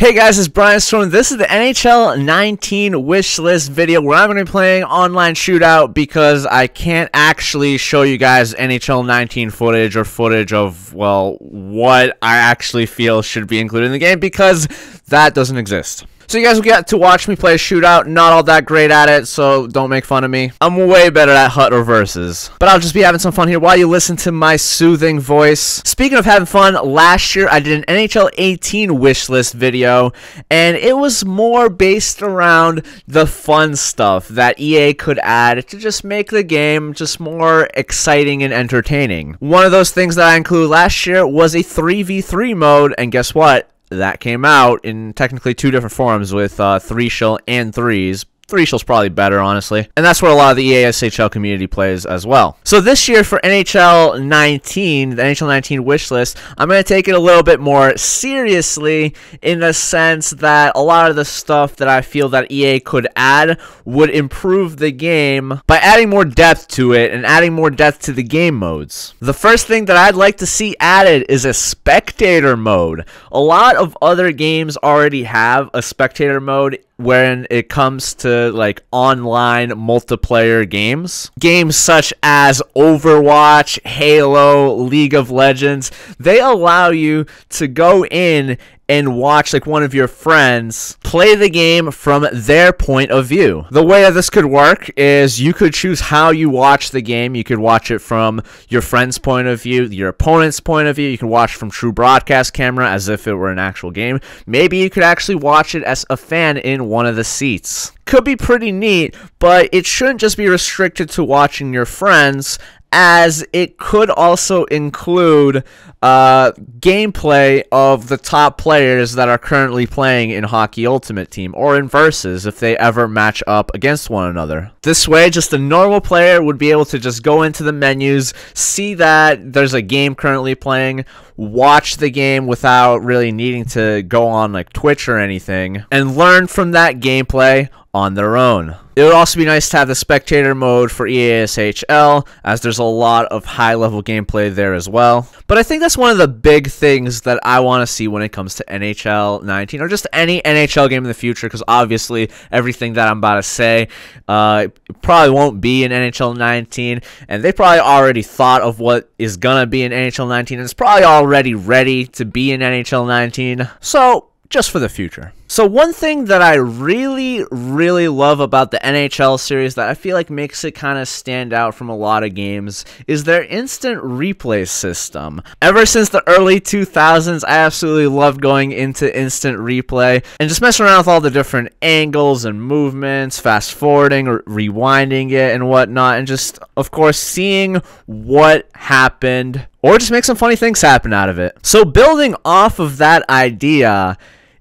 Hey guys, it's Brian Storm. This is the NHL 19 wish list video where I'm going to be playing online shootout because I can't actually show you guys NHL 19 footage or footage of, well, what I actually feel should be included in the game because that doesn't exist. So you guys will get to watch me play a shootout. Not all that great at it, so don't make fun of me. I'm way better at hut or versus. But I'll just be having some fun here while you listen to my soothing voice. Speaking of having fun, last year I did an NHL 18 wish list video, and it was more based around the fun stuff that EA could add to just make the game just more exciting and entertaining. One of those things that I included last year was a 3v3 mode, and guess what? That came out in technically two different forms with 3-shill and 3s. 3-shill's probably better, honestly. And that's where a lot of the EA SHL community plays as well. So this year for NHL 19, the NHL 19 wish list, I'm going to take it a little bit more seriously in the sense that a lot of the stuff that I feel that EA could add would improve the game by adding more depth to it and adding more depth to the game modes. The first thing that I'd like to see added is a Spectator Mode. A lot of other games already have a Spectator Mode when it comes to like online multiplayer games. Games such as Overwatch, Halo, League of Legends, they allow you to go in and watch like one of your friends play the game from their point of view. The way that this could work is you could choose how you watch the game. You could watch it from your friend's point of view, your opponent's point of view. You can watch from true broadcast camera as if it were an actual game. Maybe you could actually watch it as a fan in one of the seats. Could be pretty neat, but it shouldn't just be restricted to watching your friends, as it could also include gameplay of the top players that are currently playing in Hockey Ultimate Team or in Versus if they ever match up against one another. This way, just a normal player would be able to just go into the menus, see that there's a game currently playing, watch the game without really needing to go on like Twitch or anything, and learn from that gameplay on their own. It would also be nice to have the Spectator Mode for EASHL, as there's a lot of high-level gameplay there as well. But I think that's one of the big things that I want to see when it comes to NHL 19, or just any NHL game in the future, because obviously everything that I'm about to say probably won't be in NHL 19, and they probably already thought of what is going to be in NHL 19, and it's probably already ready to be in NHL 19, so just for the future. So one thing that I really love about the NHL series that I feel like makes it kind of stand out from a lot of games is their instant replay system. Ever since the early 2000s, I absolutely loved going into instant replay and just messing around with all the different angles and movements, fast forwarding or rewinding it and whatnot, and just, of course, seeing what happened or just make some funny things happen out of it. So building off of that idea,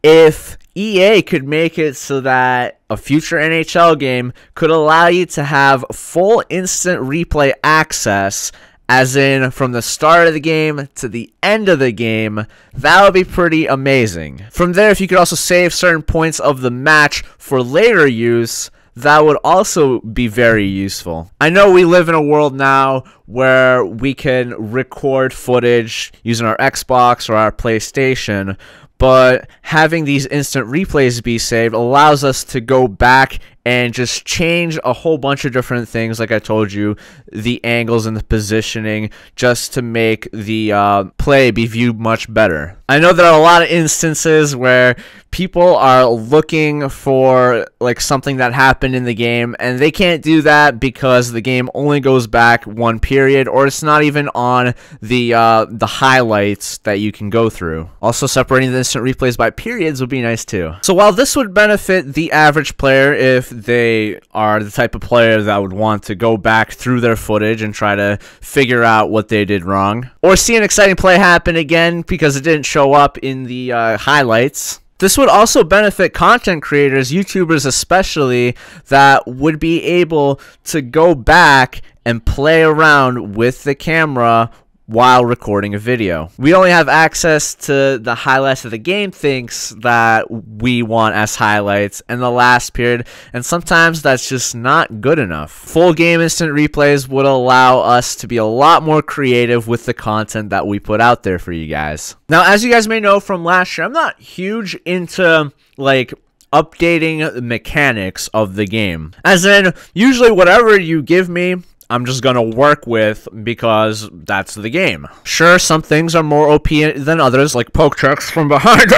if EA could make it so that a future NHL game could allow you to have full instant replay access, as in from the start of the game to the end of the game, that would be pretty amazing. From there, if you could also save certain points of the match for later use, that would also be very useful. I know we live in a world now where we can record footage using our Xbox or our PlayStation, but having these instant replays be saved allows us to go back and just change a whole bunch of different things, like I told you, the angles and the positioning, just to make the play be viewed much better. I know there are a lot of instances where people are looking for like something that happened in the game, and they can't do that because the game only goes back one period, or it's not even on the highlights that you can go through. Also, separating the instant replays by periods would be nice too. So while this would benefit the average player if they are the type of player that would want to go back through their footage and try to figure out what they did wrong, or see an exciting play happen again because it didn't show up in the highlights, this would also benefit content creators, YouTubers especially, that would be able to go back and play around with the camera while recording a video. We only have access to the highlights that the game thinks that we want as highlights in the last period, and sometimes that's just not good enough. Full game instant replays would allow us to be a lot more creative with the content that we put out there for you guys. Now, as you guys may know from last year, I'm not huge into like updating the mechanics of the game. As in, usually whatever you give me, I'm just gonna work with because that's the game. Sure, some things are more OP than others, like poke checks from behind.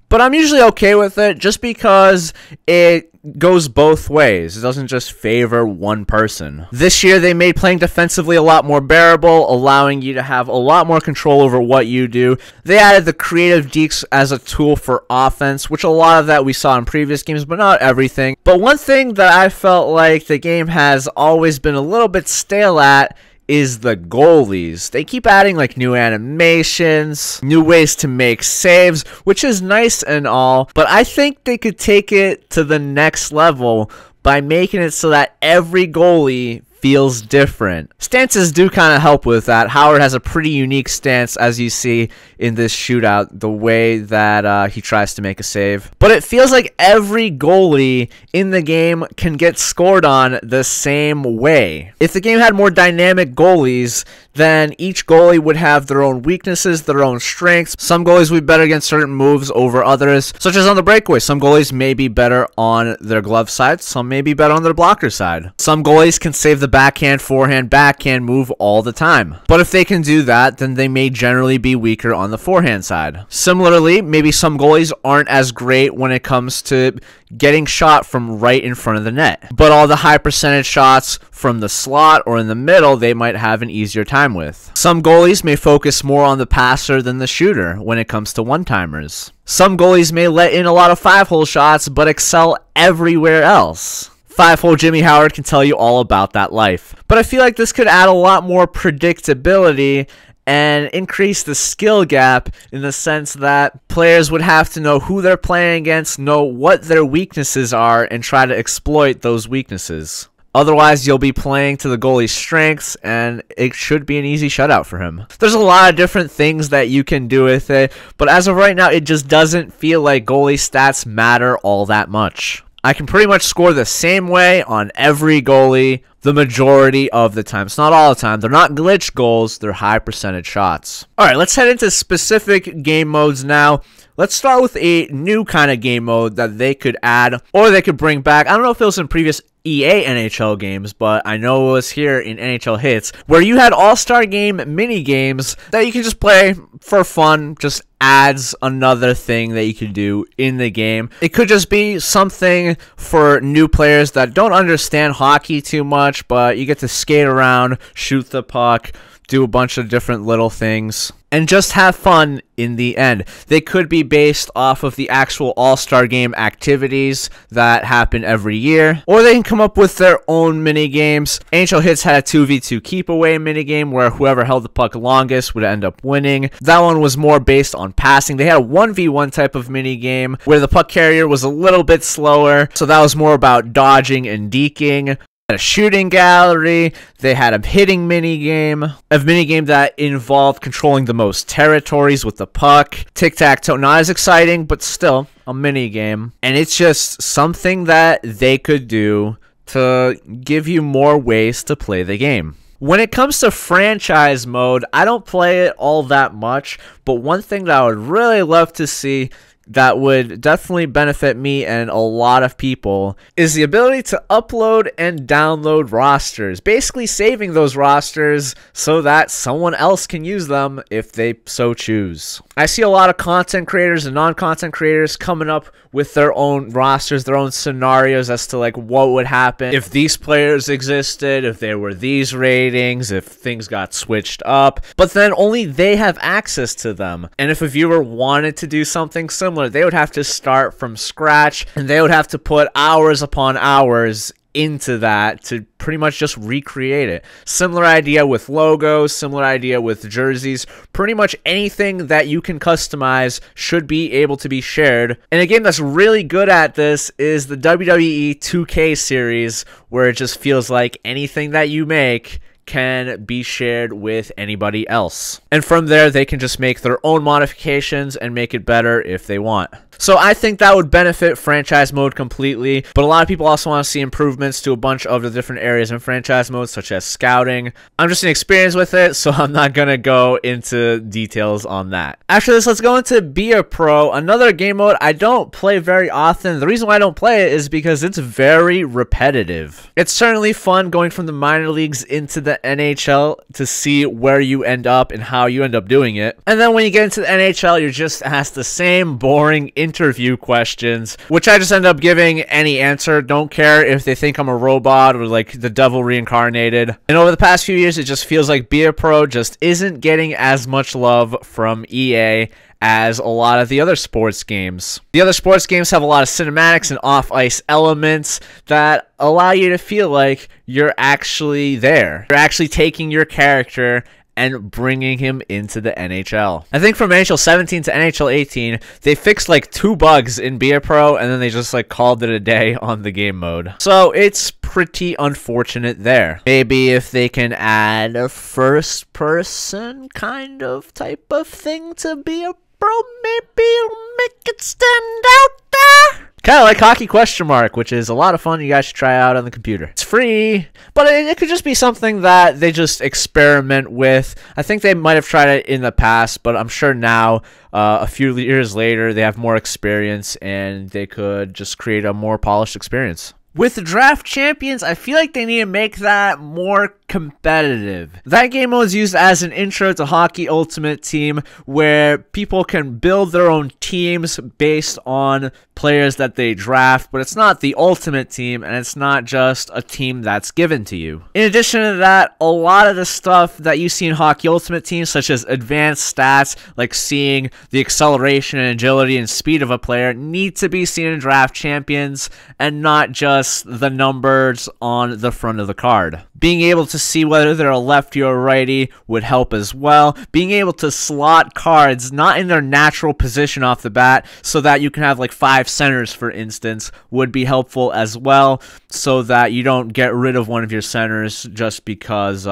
But I'm usually okay with it just because it goes both ways. It doesn't just favor one person. This year, they made playing defensively a lot more bearable, allowing you to have a lot more control over what you do. They added the creative deeks as a tool for offense, which a lot of that we saw in previous games, but not everything. But one thing that I felt like the game has always been a little bit stale at is the goalies. They keep adding like new animations, new ways to make saves, which is nice and all, but I think they could take it to the next level by making it so that every goalie feels different. Stances do kind of help with that. Howard has a pretty unique stance, as you see in this shootout, the way that he tries to make a save. But it feels like every goalie in the game can get scored on the same way. If the game had more dynamic goalies, then each goalie would have their own weaknesses, their own strengths. Some goalies would be better against certain moves over others, such as on the breakaway. Some goalies may be better on their glove side, some may be better on their blocker side. Some goalies can save the backhand, forehand, backhand move all the time. But if they can do that, then they may generally be weaker on the forehand side. Similarly, maybe some goalies aren't as great when it comes to getting shot from right in front of the net. But all the high percentage shots from the slot or in the middle, they might have an easier time with. Some goalies may focus more on the passer than the shooter when it comes to one-timers. Some goalies may let in a lot of 5-hole shots, but excel everywhere else. 5-hole Jimmy Howard can tell you all about that life. But I feel like this could add a lot more predictability and increase the skill gap in the sense that players would have to know who they're playing against, know what their weaknesses are, and try to exploit those weaknesses. Otherwise, you'll be playing to the goalie's strengths, and it should be an easy shutout for him. There's a lot of different things that you can do with it, but as of right now, it just doesn't feel like goalie stats matter all that much. I can pretty much score the same way on every goalie the majority of the time. It's not all the time. They're not glitched goals. They're high percentage shots. All right, let's head into specific game modes now. Let's start with a new kind of game mode that they could add or they could bring back. I don't know if it was in previous EA NHL games, but I know it was here in NHL Hits, where you had All-Star Game mini games that you can just play for fun, just adds another thing that you can do in the game. It could just be something for new players that don't understand hockey too much, but you get to skate around, shoot the puck, do a bunch of different little things, and just have fun in the end. They could be based off of the actual All-Star Game activities that happen every year, or they can come up with their own mini games. NHL Hits had a 2v2 keep away mini game where whoever held the puck longest would end up winning. That one was more based on passing. They had a 1v1 type of mini game where the puck carrier was a little bit slower, so that was more about dodging and deking. A shooting gallery, they had a hitting minigame, a minigame that involved controlling the most territories with the puck, tic-tac-toe, not as exciting, but still a minigame, and it's just something that they could do to give you more ways to play the game. When it comes to franchise mode, I don't play it all that much, but one thing that I would really love to see that would definitely benefit me and a lot of people is the ability to upload and download rosters, basically saving those rosters so that someone else can use them if they so choose. I see a lot of content creators and non-content creators coming up with their own rosters, their own scenarios as to like what would happen if these players existed, if there were these ratings, if things got switched up, but then only they have access to them. And if a viewer wanted to do something similar, they would have to start from scratch, and they would have to put hours upon hours into that to pretty much just recreate it. Similar idea with logos, similar idea with jerseys. Pretty much anything that you can customize should be able to be shared. And a game that's really good at this is the WWE 2K series, where it just feels like anything that you make can be shared with anybody else. And from there, they can just make their own modifications and make it better if they want. So I think that would benefit franchise mode completely, but a lot of people also want to see improvements to a bunch of the different areas in franchise mode, such as scouting. I'm just inexperienced with it, so I'm not going to go into details on that. After this, let's go into Be a Pro, another game mode I don't play very often. The reason why I don't play it is because it's very repetitive. It's certainly fun going from the minor leagues into the NHL to see where you end up and how you end up doing it. And then when you get into the NHL, you're just asked the same boring interview questions, which I just end up giving any answer. Don't care if they think I'm a robot or like the devil reincarnated. And over the past few years, it just feels like Be a Pro just isn't getting as much love from EA as a lot of the other sports games. The other sports games have a lot of cinematics and off-ice elements that allow you to feel like you're actually there. You're actually taking your character and bringing him into the NHL. I think from NHL 17 to NHL 18, they fixed like 2 bugs in Be a Pro, and then they just like called it a day on the game mode. So it's pretty unfortunate there. Maybe if they can add a first person kind of type of thing to Be a Pro, maybe it'll make it stand out there. Kind of like Hockey Question Mark, which is a lot of fun. You guys should try out on the computer. It's free, but it could just be something that they just experiment with. I think they might have tried it in the past, but I'm sure now, a few years later, they have more experience and they could just create a more polished experience. With the Draft Champions, I feel like they need to make that more competitive. That game mode is used as an intro to Hockey Ultimate Team, where people can build their own teams based on players that they draft, but it's not the Ultimate Team, and it's not just a team that's given to you. In addition to that, a lot of the stuff that you see in Hockey Ultimate Team, such as advanced stats, like seeing the acceleration and agility and speed of a player, need to be seen in Draft Champions, and not just the numbers on the front of the card. Being able to see whether they're a lefty or righty would help as well. Being able to slot cards not in their natural position off the bat, so that you can have like 5 centers, for instance, would be helpful as well, so that you don't get rid of one of your centers just because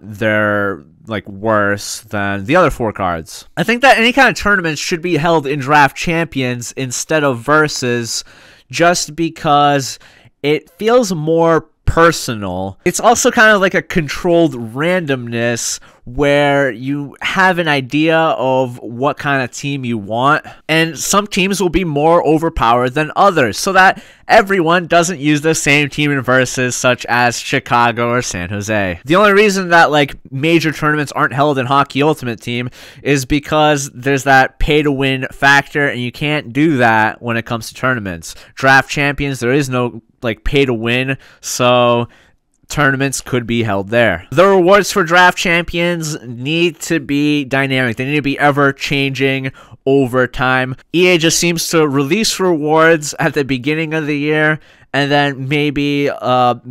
they're like worse than the other 4 cards. I think that any kind of tournament should be held in Draft Champions instead of Versus, just because it feels more personal. It's also kind of like a controlled randomness where you have an idea of what kind of team you want, and some teams will be more overpowered than others, so that everyone doesn't use the same team in Versus, such as Chicago or San Jose. The only reason that like major tournaments aren't held in Hockey Ultimate Team is because there's that pay-to-win factor, and you can't do that when it comes to tournaments. Draft Champions, there is no like pay-to-win, so tournaments could be held there. The rewards for Draft Champions need to be dynamic. They need to be ever-changing over time. EA just seems to release rewards at the beginning of the year, and then maybe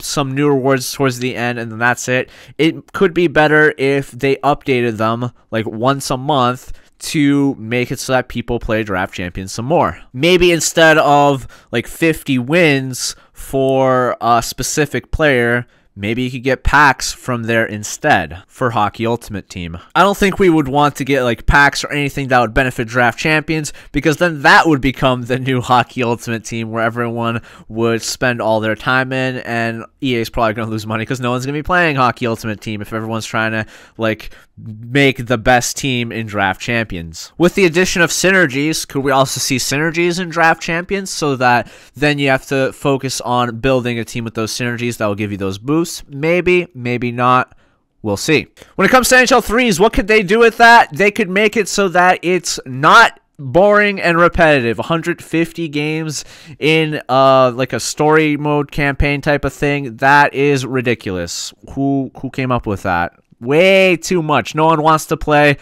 some new rewards towards the end, and then that's it. It could be better if they updated them like once a month to make it so that people play Draft Champions some more. Maybe instead of like 50 wins for a specific player, maybe you could get packs from there instead for Hockey Ultimate Team. I don't think we would want to get like packs or anything that would benefit Draft Champions, because then that would become the new Hockey Ultimate Team where everyone would spend all their time in, and EA is probably going to lose money because no one's going to be playing Hockey Ultimate Team if everyone's trying to like make the best team in Draft Champions. With the addition of synergies, could we also see synergies in Draft Champions, so that then you have to focus on building a team with those synergies that will give you those boosts? Maybe, maybe not. We'll see. When it comes to NHL 3s, what could they do with that? They could make it so that it's not boring and repetitive. 150 games in like a story mode campaign type of thing. That is ridiculous. Who came up with that? Way too much. No one wants to play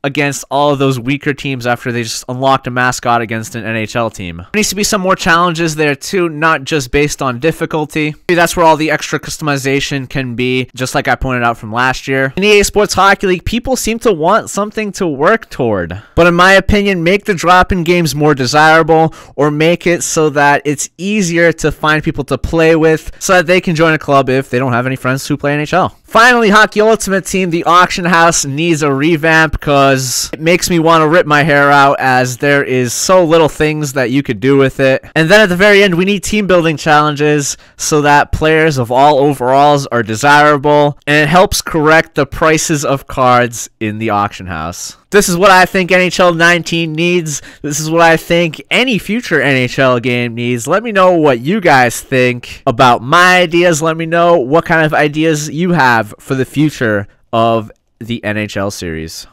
against all of those weaker teams after they just unlocked a mascot against an NHL team. There needs to be some more challenges there too, not just based on difficulty. Maybe that's where all the extra customization can be, just like I pointed out from last year. In EA Sports Hockey League, people seem to want something to work toward. But in my opinion, make the drop-in games more desirable, or make it so that it's easier to find people to play with, so that they can join a club if they don't have any friends who play NHL. Finally, Hockey Ultimate Team, the auction house needs a revamp because it makes me want to rip my hair out as there is so little things that you could do with it. And then at the very end, we need team building challenges so that players of all overalls are desirable, and it helps correct the prices of cards in the auction house. This is what I think NHL 19 needs. This is what I think any future NHL game needs. Let me know what you guys think about my ideas. Let me know what kind of ideas you have for the future of the NHL series.